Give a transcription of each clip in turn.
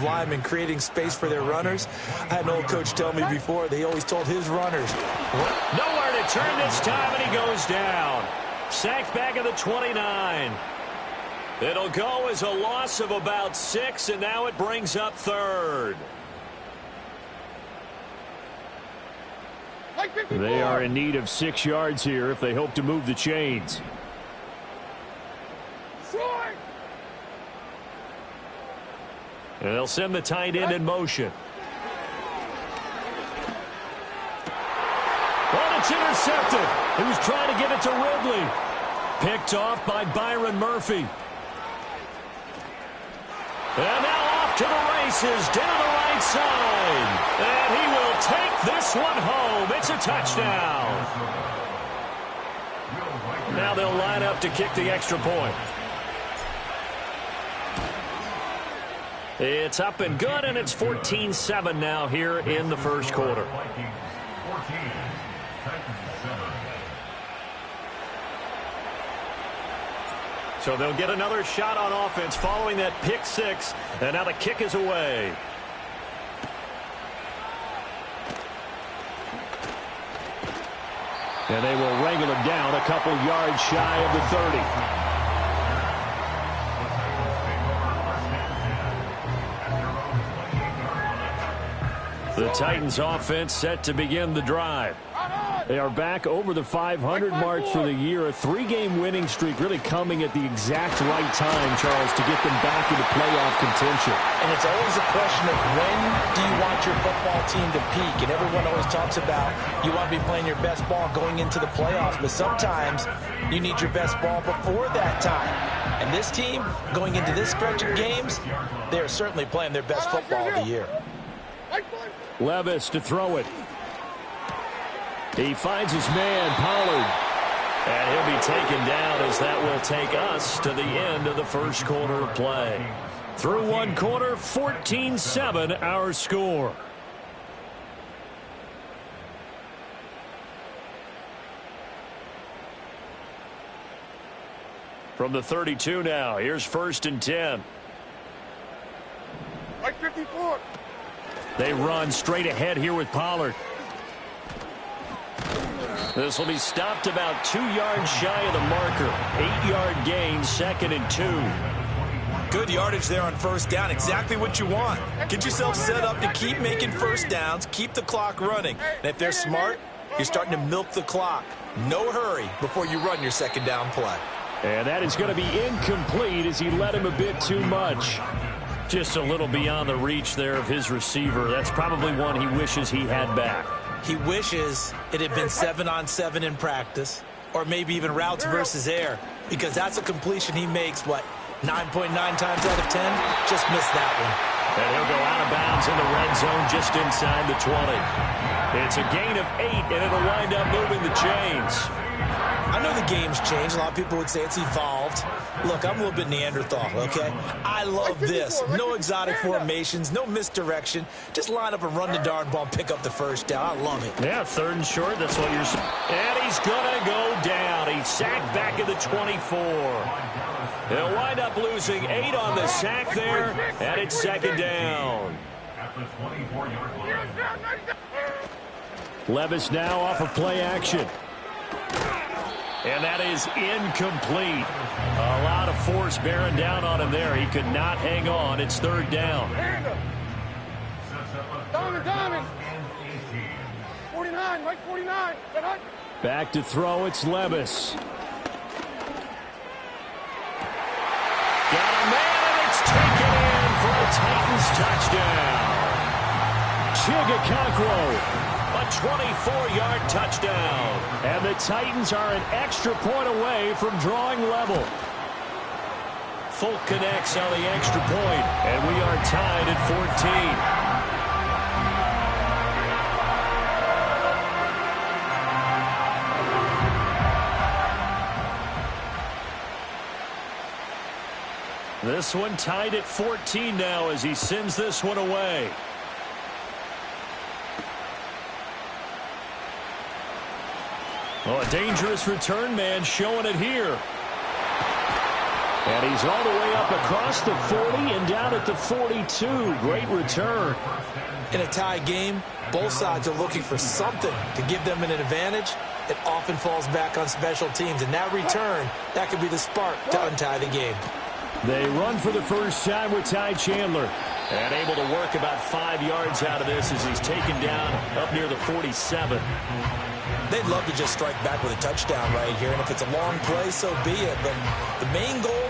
linemen creating space for their runners. I had an old coach tell me before, they always told his runners. Nowhere to turn this time, and he goes down. Sacked back at the 29. It'll go as a loss of about 6, and now it brings up third. They are in need of 6 yards here if they hope to move the chains. And they'll send the tight end in motion. Oh, it's intercepted. He was trying to get it to Ridley. Picked off by Byron Murphy. And now off to the races, down the right side. And he will take this one home. It's a touchdown. Now they'll line up to kick the extra point. It's up and good, and it's 14-7 now here in the first quarter. So they'll get another shot on offense following that pick 6, and now the kick is away. And they will wrangle him down a couple yards shy of the 30. The Titans offense set to begin the drive. They are back over the 500 mark for the year. A 3-game winning streak really coming at the exact right time, Charles, to get them back into playoff contention. And it's always a question of when do you want your football team to peak? And everyone always talks about you want to be playing your best ball going into the playoffs, but sometimes you need your best ball before that time. And this team, going into this stretch of games, they are certainly playing their best football of the year. Levis to throw it. He finds his man, Pollard. And he'll be taken down as that will take us to the end of the first quarter of play. Through one quarter, 14-7 our score. From the 32 now, here's 1st and 10. Like 54. They run straight ahead here with Pollard. This will be stopped about 2 yards shy of the marker. 8-yard gain, 2nd and 2. Good yardage there on first down. Exactly what you want. Get yourself set up to keep making first downs, keep the clock running. And if they're smart, you're starting to milk the clock. No hurry before you run your second down play. And that is going to be incomplete as he led him a bit too much. Just a little beyond the reach there of his receiver. That's probably one he wishes he had back. He wishes it had been 7-on-7 in practice, or maybe even routes versus air, because that's a completion he makes, 9.9 times out of 10? Just missed that one. And he'll go out of bounds in the red zone just inside the 20. It's a gain of 8, and it'll wind up moving the chains. I know the game's changed. A lot of people would say it's evolved. Look, I'm a little bit Neanderthal, okay? I love this. No exotic formations, no misdirection. Just line up and run the darn ball and pick up the first down. I love it. Yeah, 3rd and short. That's what you're saying. And he's going to go down. He's sacked back at the 24. He'll wind up losing 8 on the sack there, and it's 2nd down. Levis now off of play action. And that is incomplete. A lot of force bearing down on him there. He could not hang on. It's 3rd down. Diamond. 49, right 49. Back to throw, it's Levis. Got a man, and it's taken in for a Titans touchdown. Chigakonkwo. A 24-yard touchdown. And the Titans are an extra point away from drawing level. Folk connects on the extra point, and we are tied at 14. This one tied at 14 now as he sends this one away. Oh, a dangerous return man showing it here. And he's all the way up across the 40 and down at the 42. Great return. In a tie game, both sides are looking for something to give them an advantage. It often falls back on special teams. And that return, that could be the spark to untie the game. They run for the first time with Ty Chandler. And able to work about 5 yards out of this as he's taken down up near the 47. They'd love to just strike back with a touchdown right here. And if it's a long play, so be it. But the main goal,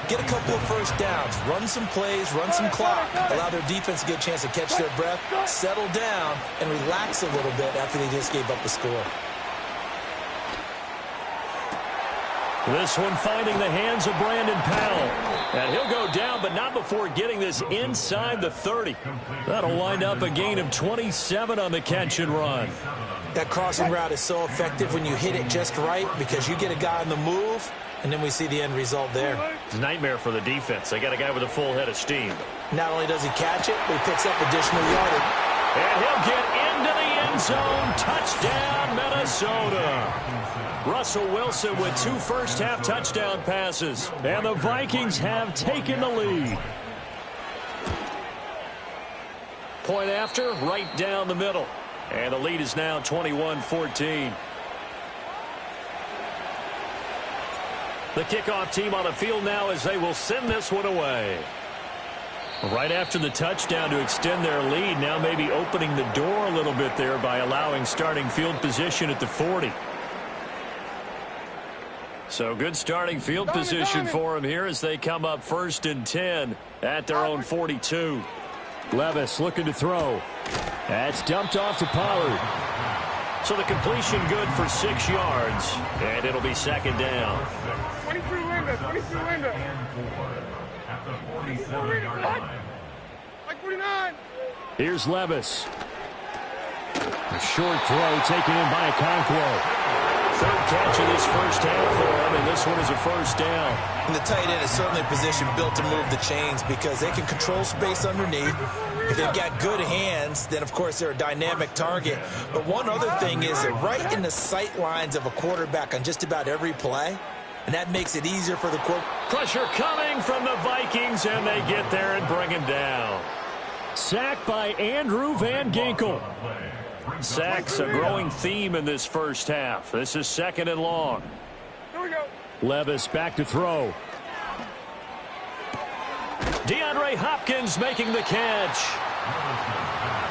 get a couple of first downs. Run some plays, run some clock. Allow their defense to get a chance to catch their breath, settle down, and relax a little bit after they just gave up the score. This one finding the hands of Brandon Powell. And he'll go down, but not before getting this inside the 30. That'll wind up a gain of 27 on the catch and run. That crossing route is so effective when you hit it just right because you get a guy on the move, and then we see the end result there. It's a nightmare for the defense. They got a guy with a full head of steam. Not only does he catch it, but he picks up additional yardage. And he'll get into the end zone. Touchdown, Minnesota. Russell Wilson with 2 first-half touchdown passes. And the Vikings have taken the lead. Point after, right down the middle. And the lead is now 21-14. The kickoff team on the field now as they will send this one away. Right after the touchdown to extend their lead, now maybe opening the door a little bit there by allowing starting field position at the 40. So good starting field position for them here as they come up 1st and 10 at their own 42. Levis looking to throw. That's dumped off to Pollard. So the completion good for 6 yards, and it'll be 2nd down. 23 Linda, 23 Linda. Like 49. Here's Levis. A short throw taken in by Okonkwo. 3rd catch of this first half for him, and this one is a 1st down. And the tight end is certainly a position built to move the chains because they can control space underneath. If they've got good hands, then, of course, they're a dynamic target. But one other thing is they're right in the sight lines of a quarterback on just about every play, and that makes it easier for the quarterback. Pressure coming from the Vikings, and they get there and bring him down. Sacked by Andrew Van Ginkel. Sacks a growing theme in this first half. This is 2nd and long. Here we go. Levis back to throw. DeAndre Hopkins making the catch.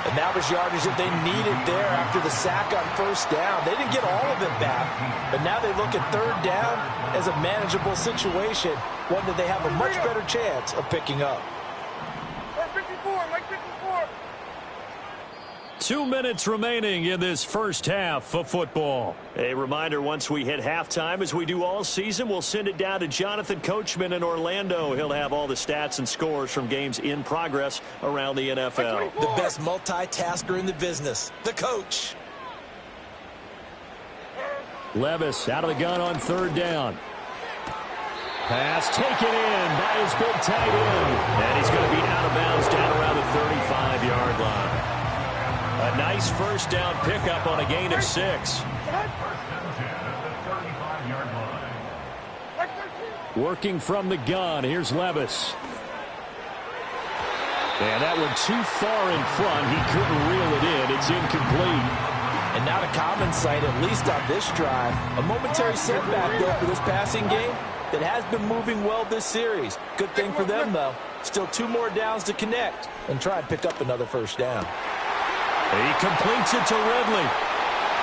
And that was yardage that they needed there after the sack on 1st down. They didn't get all of it back, but now they look at 3rd down as a manageable situation, one that they have a much better chance of picking up. 54, like 54. 2 minutes remaining in this first half of football. A reminder, once we hit halftime, as we do all season, we'll send it down to Jonathan Coachman in Orlando. He'll have all the stats and scores from games in progress around the NFL. The best multitasker in the business, the coach. Levis out of the gun on 3rd down. Pass taken in by his big tight end. And he's going to be out of bounds down around the 35-yard line. A nice 1st down pickup on a gain of 6. Working from the gun. Here's Levis. And that one too far in front. He couldn't reel it in. It's incomplete. And not a common sight, at least on this drive. A momentary setback, though, for this passing game that has been moving well this series. Good thing for them, though. Still 2 more downs to connect and try and pick up another 1st down. He completes it to Ridley.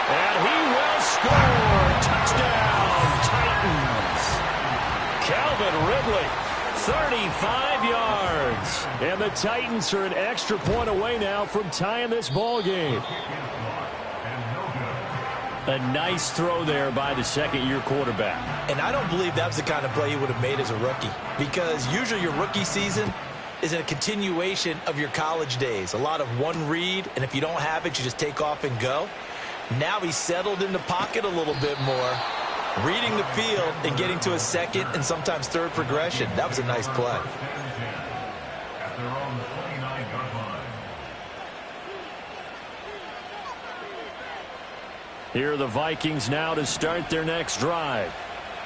And he will score. Touchdown, Titans. Calvin Ridley, 35 yards. And the Titans are an extra point away now from tying this ball game. A nice throw there by the 2nd-year quarterback. And I don't believe that was the kind of play he would have made as a rookie, because usually your rookie season is a continuation of your college days. A lot of one read, and if you don't have it, you just take off and go. Now he's settled in the pocket a little bit more, reading the field and getting to a 2nd and sometimes 3rd progression. That was a nice play. Here are the Vikings now to start their next drive.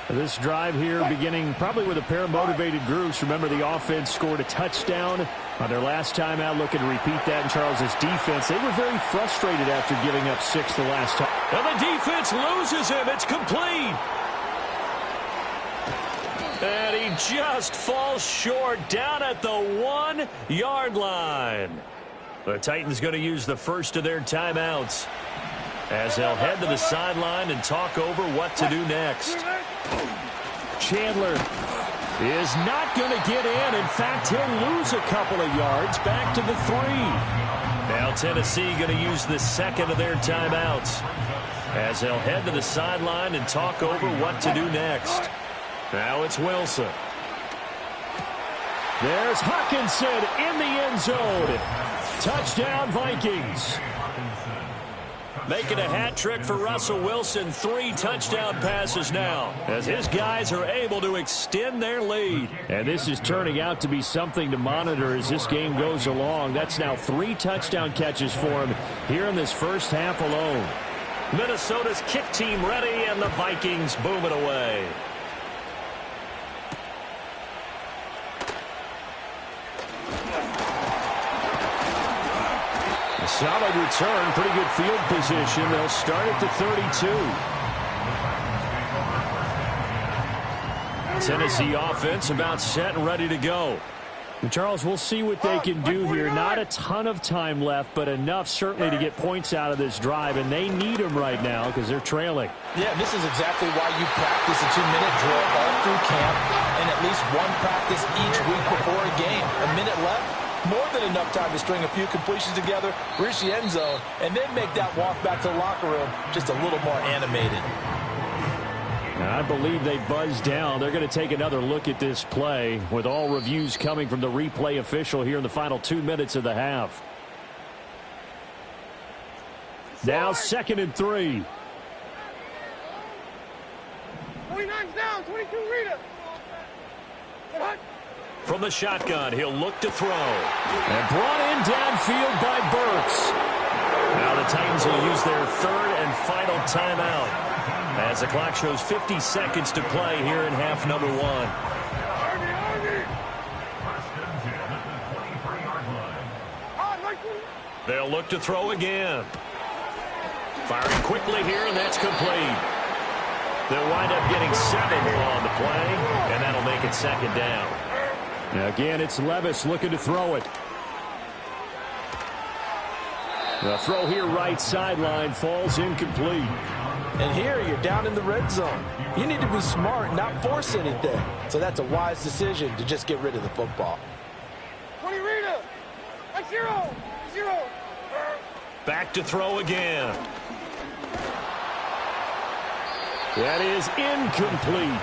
This drive here beginning probably with a pair of motivated groups. Remember, the offense scored a touchdown on their last time out, looking to repeat that in Charles's defense. They were very frustrated after giving up 6 the last time. And the defense loses him. It's complete. And he just falls short down at the 1-yard line. The Titans going to use the first of their timeouts as they'll head to the sideline and talk over what to do next. Chandler is not going to get in. In fact, he'll lose a couple of yards back to the 3. Now Tennessee going to use the second of their timeouts as they'll head to the sideline and talk over what to do next. Now it's Wilson. There's Hawkinson in the end zone. Touchdown, Vikings. Making a hat trick for Russell Wilson. 3 touchdown passes now as his guys are able to extend their lead. And this is turning out to be something to monitor as this game goes along. That's now 3 touchdown catches for him here in this first half alone. Minnesota's kick team ready, and the Vikings booming away. Solid return, pretty good field position. They'll start at the 32. Tennessee offense about set and ready to go. And Charles, we'll see what they can do here. Not a ton of time left, but enough certainly to get points out of this drive, and they need them right now because they're trailing. Yeah, this is exactly why you practice a 2-minute drill all through camp and at least one practice each week before a game. A minute left. More than enough time to string a few completions together, reach the end zone, and then make that walk back to the locker room just a little more animated. I believe they buzzed down. They're going to take another look at this play with all reviews coming from the replay official here in the final 2 minutes of the half. Now 2nd and 3. 29's down, 22 Rita. From the shotgun, he'll look to throw. And brought in downfield by Burks. Now the Titans will use their 3rd and final timeout as the clock shows 50 seconds to play here in half number 1. They'll look to throw again. Firing quickly here, and that's complete. They'll wind up getting 7 on the play, and that'll make it 2nd down. Now again, it's Levis looking to throw it. The throw here right sideline falls incomplete. And here you're down in the red zone. You need to be smart and not force anything. So that's a wise decision to just get rid of the football. 20 Rita. 0. Back to throw again. That is incomplete.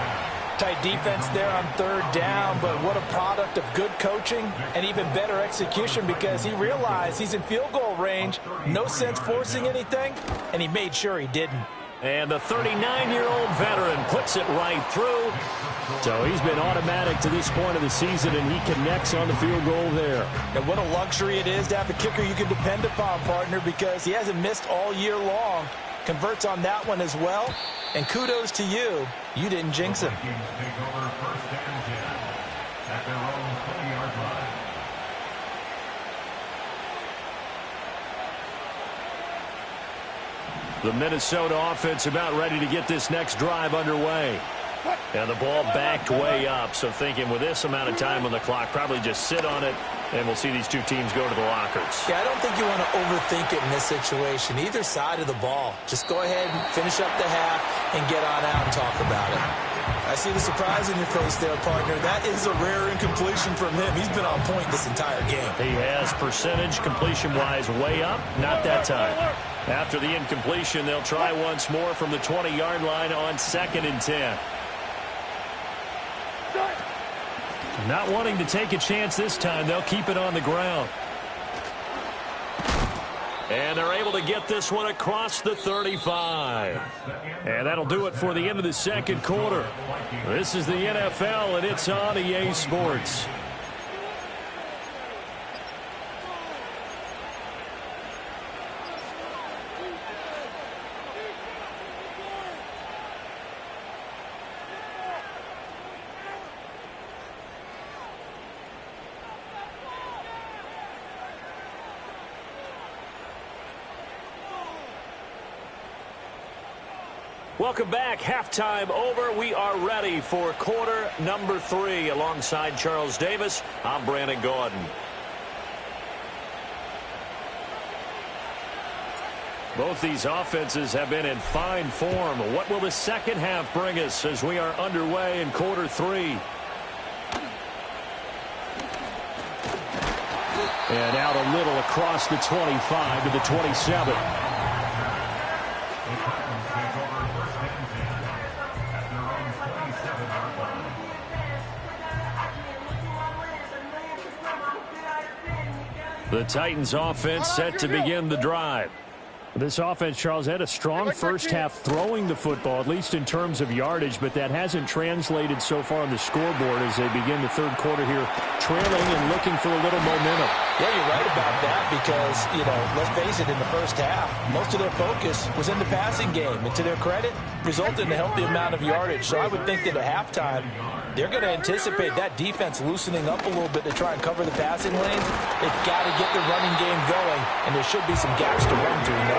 Tight defense there on 3rd down, but what a product of good coaching and even better execution because he realized he's in field goal range. No sense forcing anything, and he made sure he didn't. And the 39-year-old veteran puts it right through. So he's been automatic to this point of the season, and he connects on the field goal there. And what a luxury it is to have a kicker you can depend upon, partner, because he hasn't missed all year long. Converts on that one as well. And kudos to you. You didn't jinx him. The Minnesota offense about ready to get this next drive underway. And the ball backed way up, so thinking with this amount of time on the clock, probably just sit on it, and we'll see these two teams go to the lockers. Yeah, I don't think you want to overthink it in this situation. Either side of the ball. Just go ahead and finish up the half and get on out and talk about it. I see the surprise in your face there, partner. That is a rare incompletion from him. He's been on point this entire game. He has percentage completion-wise way up. Not that time. After the incompletion, they'll try once more from the 20-yard line on 2nd and 10. Not wanting to take a chance this time, they'll keep it on the ground. And they're able to get this one across the 35. And that'll do it for the end of the second quarter. This is the NFL, and it's on EA Sports. Welcome back. Halftime over. We are ready for quarter number 3. Alongside Charles Davis, I'm Brandon Gordon. Both these offenses have been in fine form. What will the second half bring us as we are underway in quarter 3? And out a little across the 25 to the 27. The Titans offense set to begin the drive. This offense, Charles, had a strong first half throwing the football, at least in terms of yardage, but that hasn't translated so far on the scoreboard as they begin the third quarter here, trailing and looking for a little momentum. Yeah, you're right about that because, let's face it, in the first half, most of their focus was in the passing game. And to their credit, resulted in a healthy amount of yardage. So I would think that at halftime, they're going to anticipate that defense loosening up a little bit to try and cover the passing lanes. They've got to get the running game going, and there should be some gaps to run through now.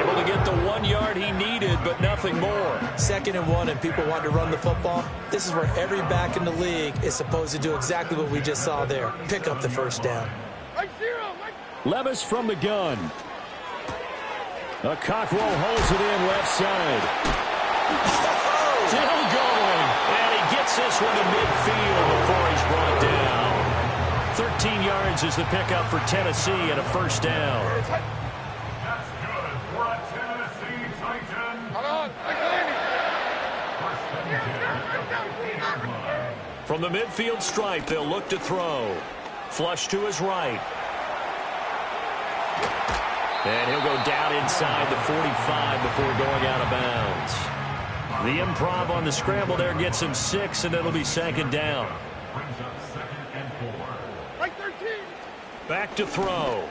Able to get the 1 yard he needed, but nothing more. 2nd and 1, and people want to run the football. This is where every back in the league is supposed to do exactly what we just saw there. Pick up the first down. Levis from the gun. A Cockrell holds it in left side. Still going. And he gets this one to midfield before he's brought down. 13 yards is the pickup for Tennessee and a first down. From the midfield stripe, they'll look to throw. Flush to his right. And he'll go down inside the 45 before going out of bounds. The improv on the scramble there gets him 6, and it'll be 2nd down. Back to throw.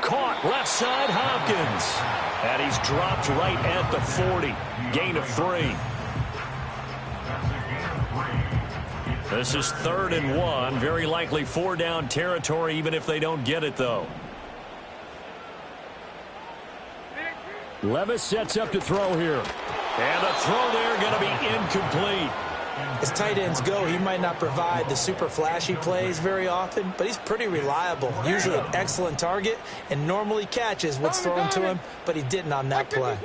Caught left side, Hopkins. And he's dropped right at the 40. Gain of 3. This is 3rd and 1. Very likely 4-down territory, even if they don't get it, though. Levis sets up to throw here. And the throw there going to be incomplete. As tight ends go, he might not provide the super flashy plays very often, but he's pretty reliable. Usually an excellent target and normally catches what's thrown to him, but he didn't on that play.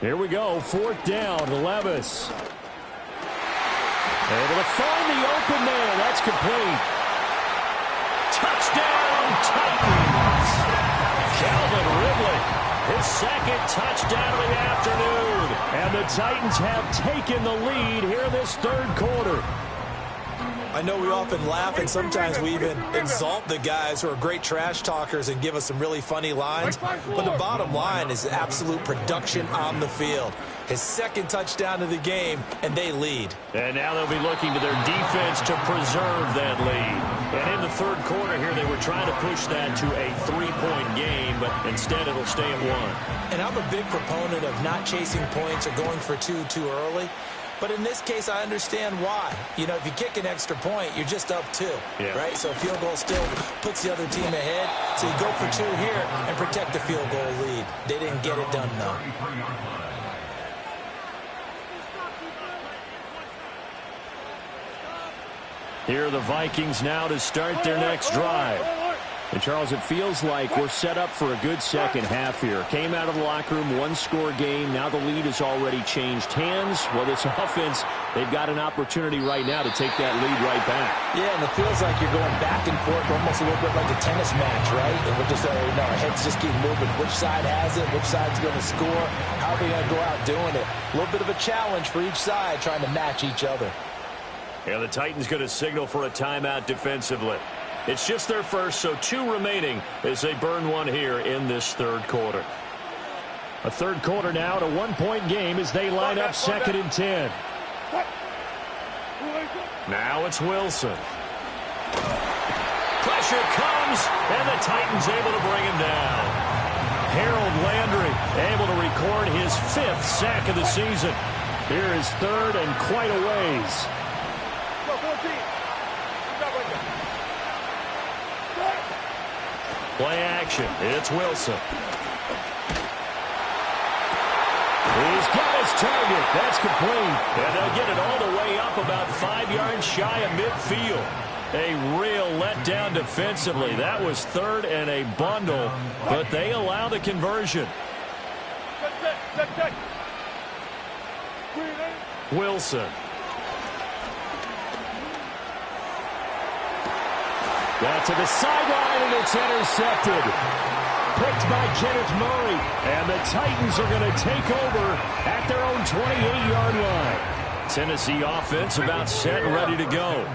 Here we go, 4th down to Levis. Able to find the open man. That's complete. Touchdown, Titans. Calvin Ridley, his 2nd touchdown of the afternoon. And the Titans have taken the lead here this 3rd quarter. I know we often laugh and sometimes we even exalt the guys who are great trash talkers and give us some really funny lines. But the bottom line is absolute production on the field. His 2nd touchdown of the game, and they lead. And now they'll be looking to their defense to preserve that lead. And in the 3rd quarter here, they were trying to push that to a 3-point game, but instead it'll stay at 1. And I'm a big proponent of not chasing points or going for 2 too early. But in this case, I understand why. If you kick an extra point, you're just up 2, right? So a field goal still puts the other team ahead. So you go for 2 here and protect the field goal lead. They didn't get it done, though. Here are the Vikings now to start their next drive. And, Charles, it feels like we're set up for a good second half here. Came out of the locker room, 1-score game. Now the lead has already changed hands. Well, this offense, they've got an opportunity right now to take that lead right back. Yeah, and it feels like you're going back and forth, almost a little bit like a tennis match, right? And we're just, our heads just keep moving. Which side has it? Which side's going to score? How are they going to go out doing it? A little bit of a challenge for each side, trying to match each other. Yeah, the Titans going to signal for a timeout defensively. It's just their first, so 2 remaining as they burn 1 here in this 3rd quarter. A 3rd quarter now, at a 1-point game as they line up 2nd and 10. Now it's Wilson. Pressure comes, and the Titans able to bring him down. Harold Landry able to record his 5th sack of the season. Here is third and quite a ways. Go, 14. Good job right there. Play action. It's Wilson. He's got his target. That's complete. And they'll get it all the way up about 5 yards shy of midfield. A real letdown defensively. That was third and a bundle, but they allow the conversion. Check. Wilson. Back to the sideline, and it's intercepted. Picked by Kenneth Murray. And the Titans are going to take over at their own 28-yard line. Tennessee offense about set and ready to go.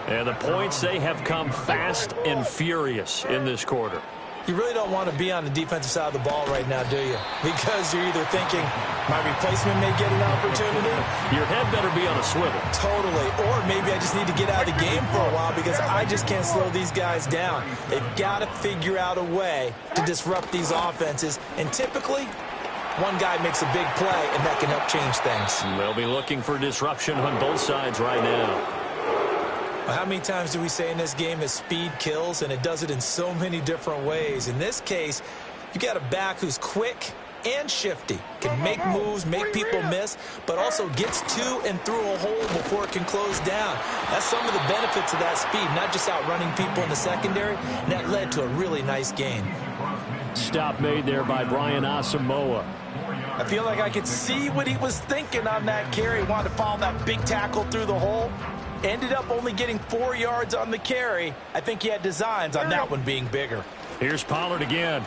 And the points, they have come fast and furious in this quarter. You really don't want to be on the defensive side of the ball right now, do you? Because you're either thinking, my replacement may get an opportunity. Your head better be on a swivel. Totally. Or maybe I just need to get out of the game for a while because I just can't slow these guys down. They've got to figure out a way to disrupt these offenses. And typically, one guy makes a big play, and that can help change things. They'll be looking for disruption on both sides right now. How many times do we say in this game that speed kills, and it does it in so many different ways? In this case, you got a back who's quick and shifty, can make moves, make people miss, but also gets to and through a hole before it can close down. That's some of the benefits of that speed, not just outrunning people in the secondary, and that led to a really nice gain. Stop made there by Brian Asamoah. I feel like I could see what he was thinking on that carry. Wanted to follow that big tackle through the hole. Ended up only getting 4 yards on the carry. I think he had designs on that one being bigger. Here's Pollard again.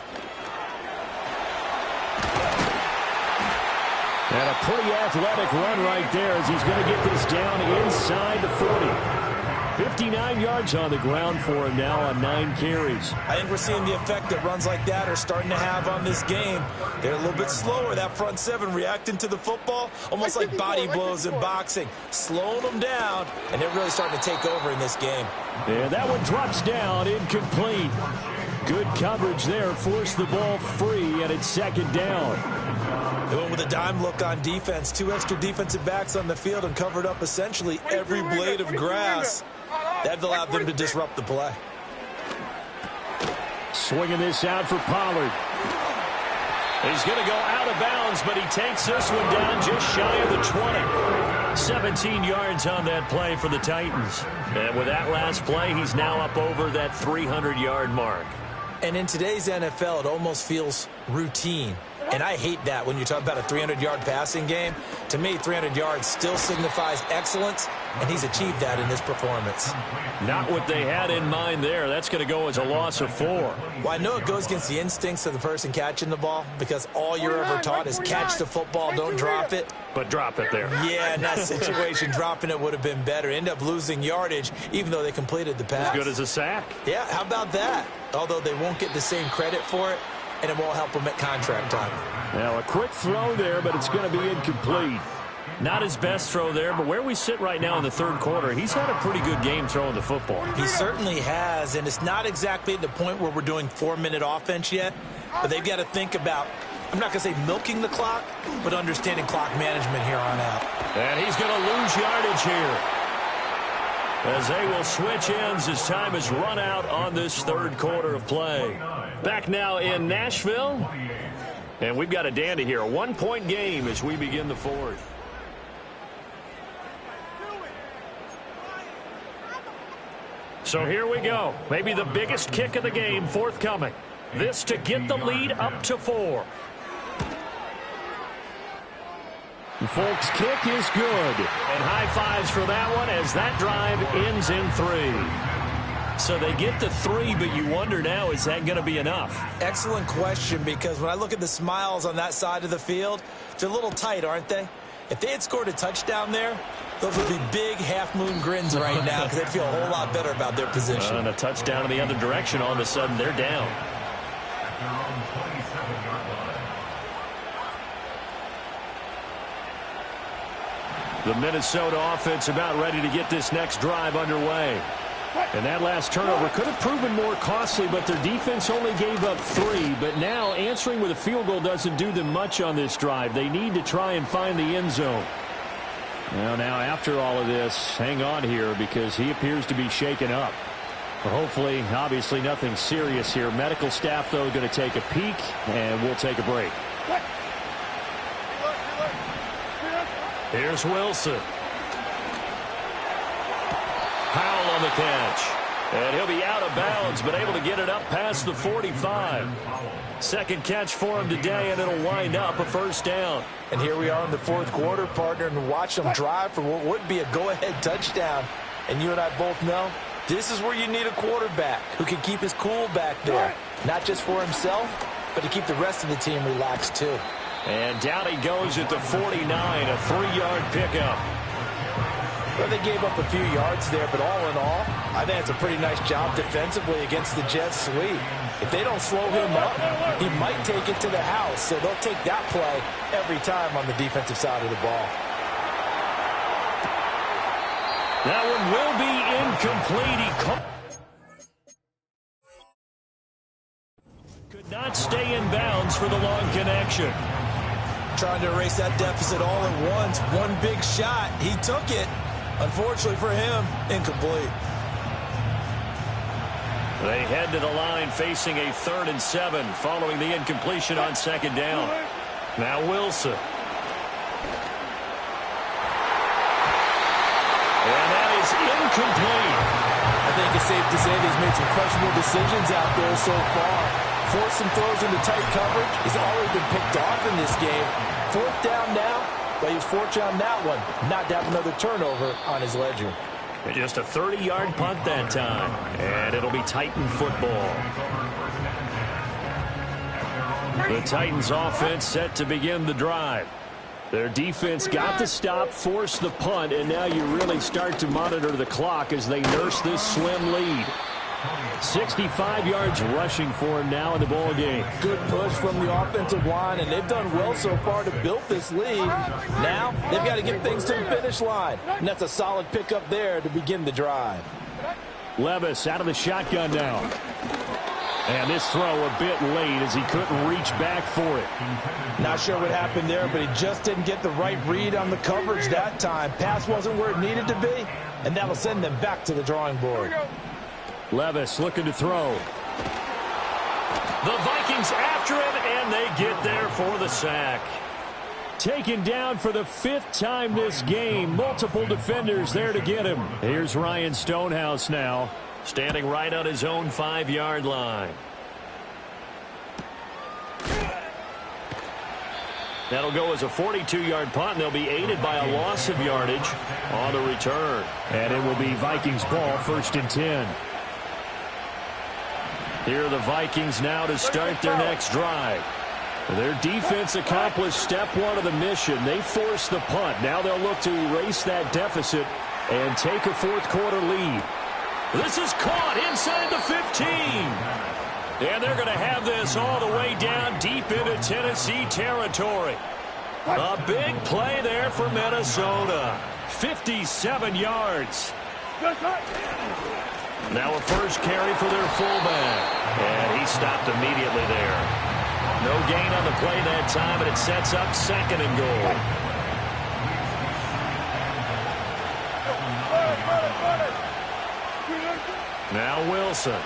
And a pretty athletic run right there as he's going to get this down inside the 40. 59 yards on the ground for him now on 9 carries. I think we're seeing the effect that runs like that are starting to have on this game. They're a little bit slower, that front seven reacting to the football, almost like body blows in boxing, slowing them down, and they're really starting to take over in this game. And that one drops down, incomplete. Good coverage there, forced the ball free, and it's second down. They went with a dime look on defense, 2 extra defensive backs on the field and covered up essentially every blade of grass. That allowed them to disrupt the play. Swinging this out for Pollard. He's going to go out of bounds, but he takes this one down just shy of the 20. 17 yards on that play for the Titans. And with that last play, he's now up over that 300-yard mark. And in today's NFL, it almost feels routine. And I hate that when you talk about a 300-yard passing game. To me, 300 yards still signifies excellence, and he's achieved that in this performance. Not what they had in mind there. That's going to go as a loss of 4. Well, I know it goes against the instincts of the person catching the ball because all you're ever taught is catch the football, don't drop it. But drop it there. Yeah, in that situation, dropping it would have been better. End up losing yardage, even though they completed the pass. As good as a sack. Yeah, how about that? Although they won't get the same credit for it, and it won't help them at contract time. Now a quick throw there, but it's going to be incomplete. Not his best throw there, but where we sit right now in the third quarter, he's had a pretty good game throwing the football. He certainly has, and it's not exactly at the point where we're doing 4-minute offense yet, but they've got to think about, I'm not going to say milking the clock, but understanding clock management here on out. And he's going to lose yardage here, as they will switch ends as time has run out on this third quarter of play. Back now in Nashville, and we've got a dandy here. A 1-point game as we begin the fourth. So here we go. Maybe the biggest kick of the game forthcoming. This to get the lead up to 4. Folks, kick is good. And high fives for that one as that drive ends in 3. So they get the 3, but you wonder now, is that going to be enough? Excellent question, because when I look at the smiles on that side of the field, they're a little tight, aren't they? If they had scored a touchdown there, those would be big half-moon grins right now because they'd feel a whole lot better about their position. And a touchdown in the other direction, all of a sudden they're down. The Minnesota offense about ready to get this next drive underway. And that last turnover could have proven more costly, but their defense only gave up 3. But now answering with a field goal doesn't do them much on this drive. They need to try and find the end zone. Well, now after all of this, hang on here because he appears to be shaken up. Well, hopefully, obviously nothing serious here. Medical staff, though, going to take a peek, and we'll take a break. Here's Wilson. Powell on the catch. And he'll be out of bounds, but able to get it up past the 45. Second catch for him today, and it'll wind up a first down. And here we are in the fourth quarter, partner, and watch them drive for what would be a go-ahead touchdown. And you and I both know this is where you need a quarterback who can keep his cool back there. Not just for himself, but to keep the rest of the team relaxed too. And down he goes at the 49, a 3-yard pickup. Well, they gave up a few yards there, but all in all, I think it's a pretty nice job defensively against the Jets' sweep. If they don't slow him up, he might take it to the house, so they'll take that play every time on the defensive side of the ball. That one will be incomplete. Could not stay in bounds for the long connection. Trying to erase that deficit all at once. One big shot. He took it. Unfortunately for him, incomplete. They head to the line facing a 3rd and 7 following the incompletion on second down. Now Wilson. And that is incomplete. I think it's safe to say he's made some questionable decisions out there so far. Forced some throws into tight coverage. He's already been picked off in this game. 4th down now, but he's fortunate on that one. Not to have another turnover on his ledger. Just a 30-yard punt that time. And it'll be Titan football. The Titans offense set to begin the drive. Their defense got the stop, forced the punt, and now you really start to monitor the clock as they nurse this slim lead. 65 yards rushing for him now in the ball game. Good push from the offensive line, and they've done well so far to build this lead. Now they've got to get things to the finish line, and that's a solid pickup there to begin the drive. Levis out of the shotgun now. And this throw a bit late as he couldn't reach back for it. Not sure what happened there, but he just didn't get the right read on the coverage that time. Pass wasn't where it needed to be, and that'll send them back to the drawing board. Levis looking to throw. The Vikings after him, and they get there for the sack. Taken down for the 5th time this game. Multiple defenders there to get him. Here's Ryan Stonehouse now. Standing right on his own 5-yard line. That'll go as a 42-yard punt, and they'll be aided by a loss of yardage on the return. And it will be Vikings ball, 1st and 10. Here are the Vikings now to start their next drive. Their defense accomplished step 1 of the mission. They forced the punt. Now they'll look to erase that deficit and take a 4th quarter lead. This is caught inside the 15. And they're going to have this all the way down deep into Tennessee territory. A big play there for Minnesota. 57 yards. Now a first carry for their fullback. And he stopped immediately there. No gain on the play that time, and it sets up 2nd and goal. Now Wilson.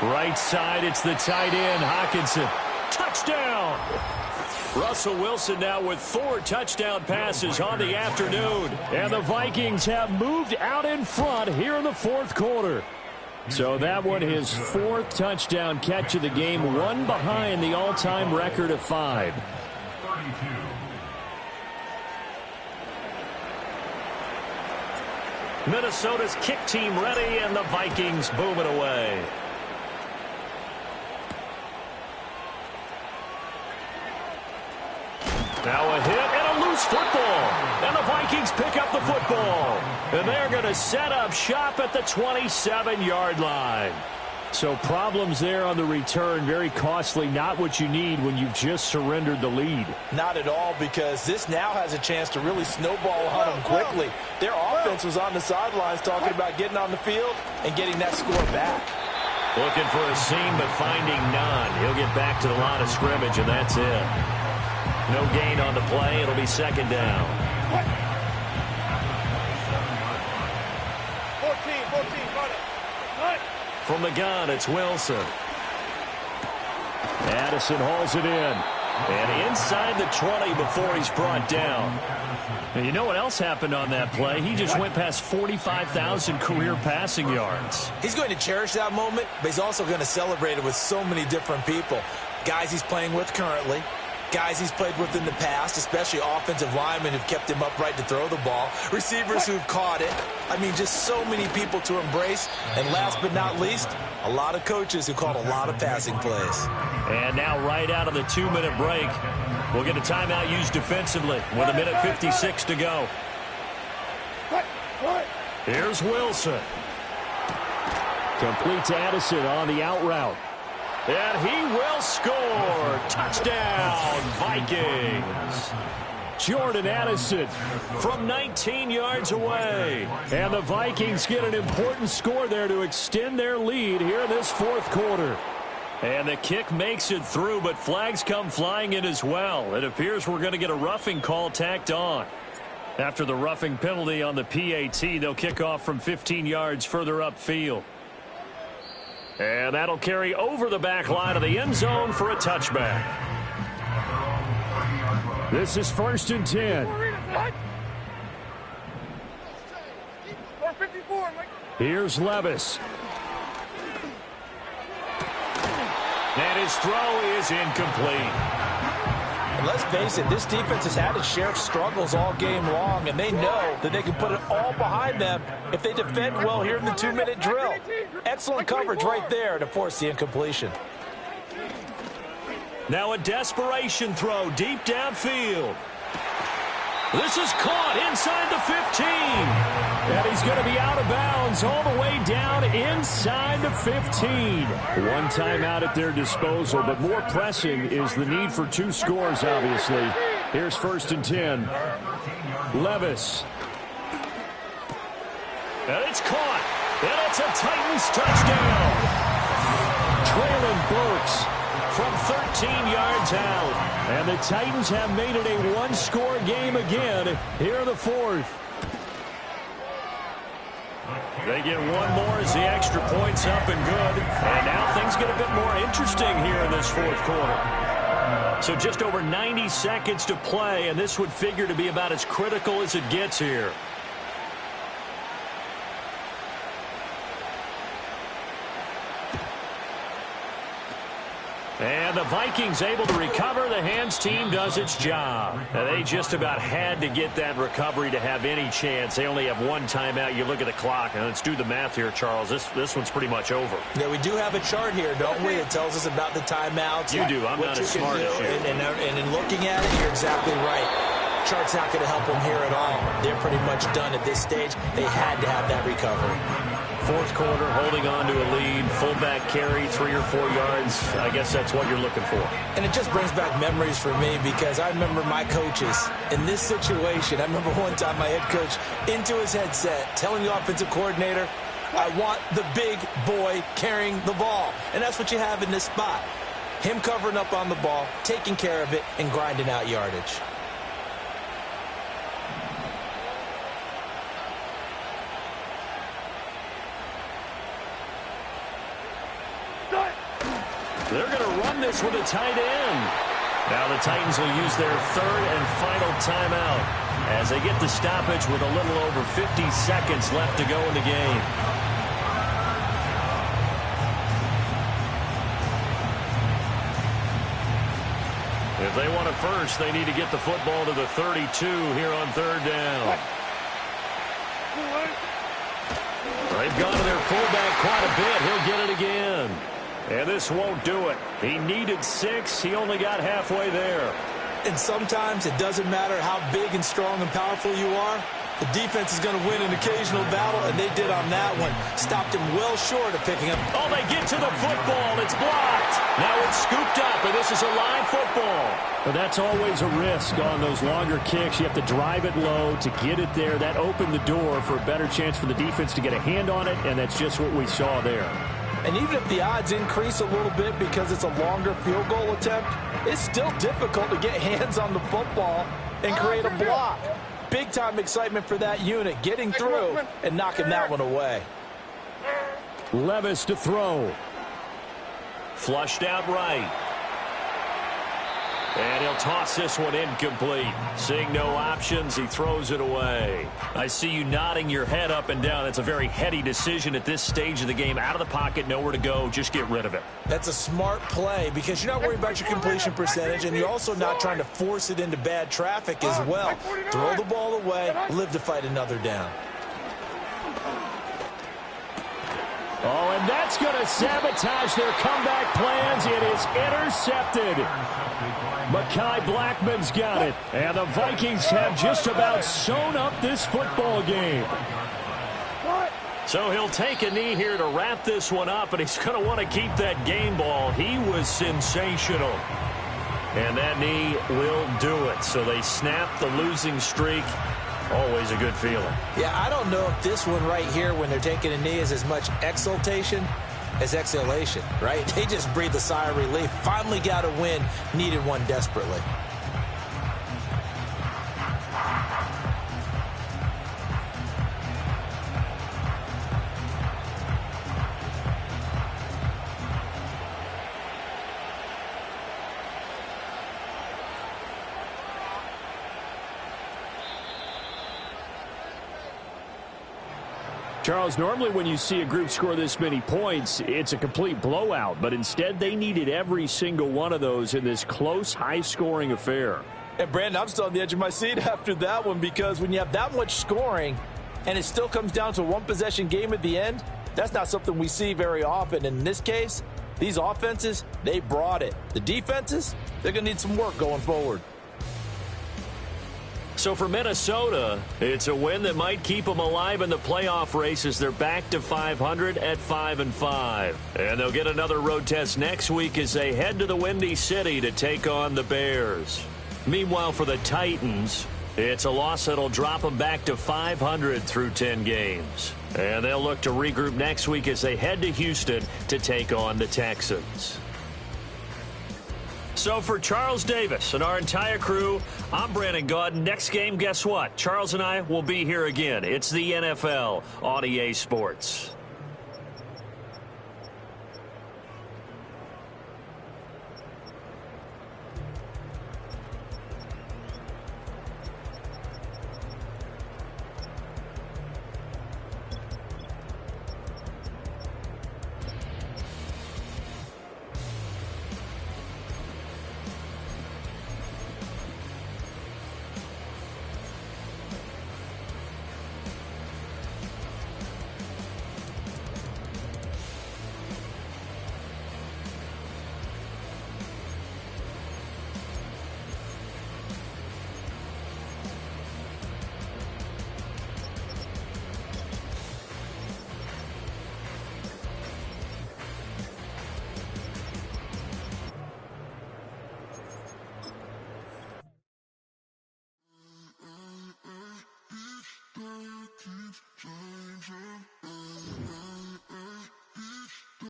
Right side, it's the tight end, Hockenson. Touchdown! Russell Wilson now with 4 touchdown passes on the afternoon. And the Vikings have moved out in front here in the 4th quarter. So that one, his 4th touchdown catch of the game, 1 behind the all-time record of 5. Minnesota's kick team ready, and the Vikings boom it away. Now a hit and a loose football. And the Vikings pick up the football. And they're going to set up shop at the 27-yard line. So problems there on the return, very costly, not what you need when you've just surrendered the lead. Not at all, because this now has a chance to really snowball on them quickly. Their offense was on the sidelines talking about getting on the field and getting that score back. Looking for a seam, but finding none. He'll get back to the line of scrimmage, and that's it. No gain on the play. It'll be second down. 14, run it. From the gun, it's Wilson. Addison hauls it in. And inside the 20 before he's brought down. And you know what else happened on that play? He just went past 45,000 career passing yards. He's going to cherish that moment, but he's also going to celebrate it with so many different people. Guys he's playing with currently, guys he's played with in the past, especially offensive linemen who've kept him upright to throw the ball, receivers who've caught it. I mean, just so many people to embrace. And last but not least, a lot of coaches who called a lot of passing plays. And now right out of the 2-minute break, we'll get a timeout used defensively with 1:56 to go. Here's Wilson. Complete to Addison on the out route. And he will score. Touchdown, Vikings. Jordan Addison From 19 yards away. And the Vikings get an important score there to extend their lead here in this fourth quarter. And the kick makes it through, but flags come flying in as well. It appears we're going to get a roughing call tacked on. After the roughing penalty on the PAT, they'll kick off from 15 yards further upfield. And that'll carry over the back line of the end zone for a touchback. This is 1st and 10. 454, Mike. Here's Levis. And his throw is incomplete. And let's face it, this defense has had its share of struggles all game long, and they know that they can put it all behind them if they defend well here in the 2-minute drill. Excellent coverage right there to force the incompletion. Now a desperation throw deep downfield. This is caught inside the 15. And he's going to be out of bounds all the way down inside the 15. One timeout at their disposal, but more pressing is the need for 2 scores, obviously. Here's 1st and 10. Levis. And it's caught. And it's a Titans touchdown. Traylon Burks from 13 yards out. And the Titans have made it a one-score game again here in the fourth. They get one more as the extra point's up and good. And now things get a bit more interesting here in this fourth quarter. So just over 90 seconds to play, and this would figure to be about as critical as it gets here. And the Vikings able to recover. The hands team does its job. And they just about had to get that recovery to have any chance. They only have one timeout. You look at the clock, and let's do the math here, Charles. This one's pretty much over. Yeah, we do have a chart here, don't we? It tells us about the timeouts. You do. I'm not as smart as you. And in looking at it, you're exactly right. Chart's not going to help them here at all. They're pretty much done at this stage. They had to have that recovery. Fourth quarter, holding on to a lead. Fullback carry, 3 or 4 yards. I guess that's what you're looking for. And it just brings back memories for me because I remember my coaches in this situation. I remember one time my head coach into his headset telling the offensive coordinator, I want the big boy carrying the ball. And that's what you have in this spot. Him covering up on the ball, taking care of it, and grinding out yardage. They're going to run this with a tight end. Now the Titans will use their third and final timeout as they get the stoppage with a little over 50 seconds left to go in the game. If they want it first, they need to get the football to the 32 here on third down. They've gone to their fullback quite a bit. He'll get it again. And this won't do it. He needed 6. He only got halfway there. And sometimes it doesn't matter how big and strong and powerful you are. The defense is going to win an occasional battle, and they did on that one. Stopped him well short of picking up. Oh, they get to the football. It's blocked. Now it's scooped up, and this is a live football. Well, that's always a risk on those longer kicks. You have to drive it low to get it there. That opened the door for a better chance for the defense to get a hand on it, and that's just what we saw there. And And even if the odds increase a little bit because it's a longer field goal attempt, it's still difficult to get hands on the football and create a block. Big-time excitement for that unit, getting through and knocking that one away. Levis to throw. Flushed out right. And he'll toss this one incomplete. Seeing no options, he throws it away. I see you nodding your head up and down. That's a very heady decision at this stage of the game. Out of the pocket, nowhere to go. Just get rid of it. That's a smart play because you're not worried about your completion percentage, and you're also not trying to force it into bad traffic as well. Throw the ball away, live to fight another down. Oh, and that's going to sabotage their comeback plans. It is intercepted. Mekhi Blackman's got it. And the Vikings have just about sewn up this football game. So he'll take a knee here to wrap this one up, and he's going to want to keep that game ball. He was sensational. And that knee will do it. So they snap the losing streak. Always a good feeling. Yeah, I don't know if this one right here, when they're taking a knee, is as much exultation as exhalation, right? They just breathe a sigh of relief. Finally got a win, needed one desperately. Charles, normally when you see a group score this many points, it's a complete blowout. But instead, they needed every single one of those in this close, high-scoring affair. And, Brandon, I'm still on the edge of my seat after that one because when you have that much scoring and it still comes down to a one-possession game at the end, that's not something we see very often. In this case, these offenses, they brought it. The defenses, they're going to need some work going forward. So for Minnesota, it's a win that might keep them alive in the playoff race as they're back to 500 at 5-5. And they'll get another road test next week as they head to the Windy City to take on the Bears. Meanwhile, for the Titans, it's a loss that'll drop them back to 500 through 10 games. And they'll look to regroup next week as they head to Houston to take on the Texans. So for Charles Davis and our entire crew, I'm Brandon Gaudin. Next game, guess what? Charles and I will be here again. It's the NFL on EA Sports.